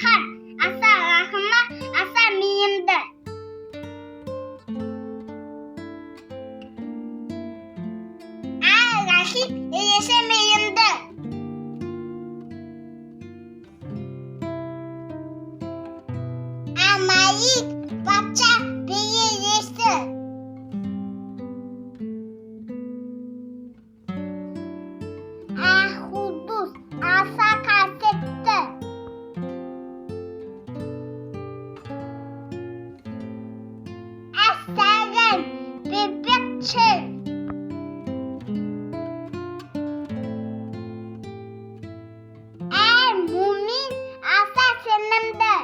қаһар, аса рақымы, аса мейірімді. Рахим, иесі мейірімді. Малик, патша, иесі. Худус, аса қасиетті. Сәлем, бебекшіл. Мумин, аса сенімді.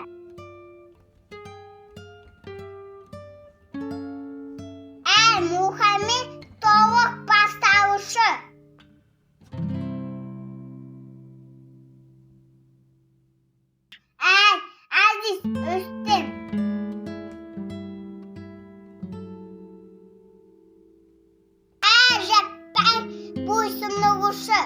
Мұхаммед, толық бастаушы. Азиз, өстім. Жаттап, бойсұнушы.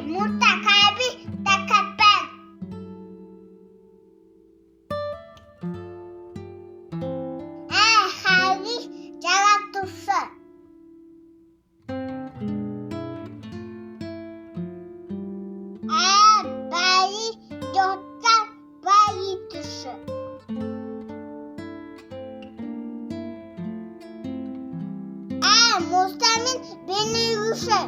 Мұтақаби, тәкәппәр. Халиф, жаратушы. Бәйі, достар, байытушы. Мұстамин, бені үші.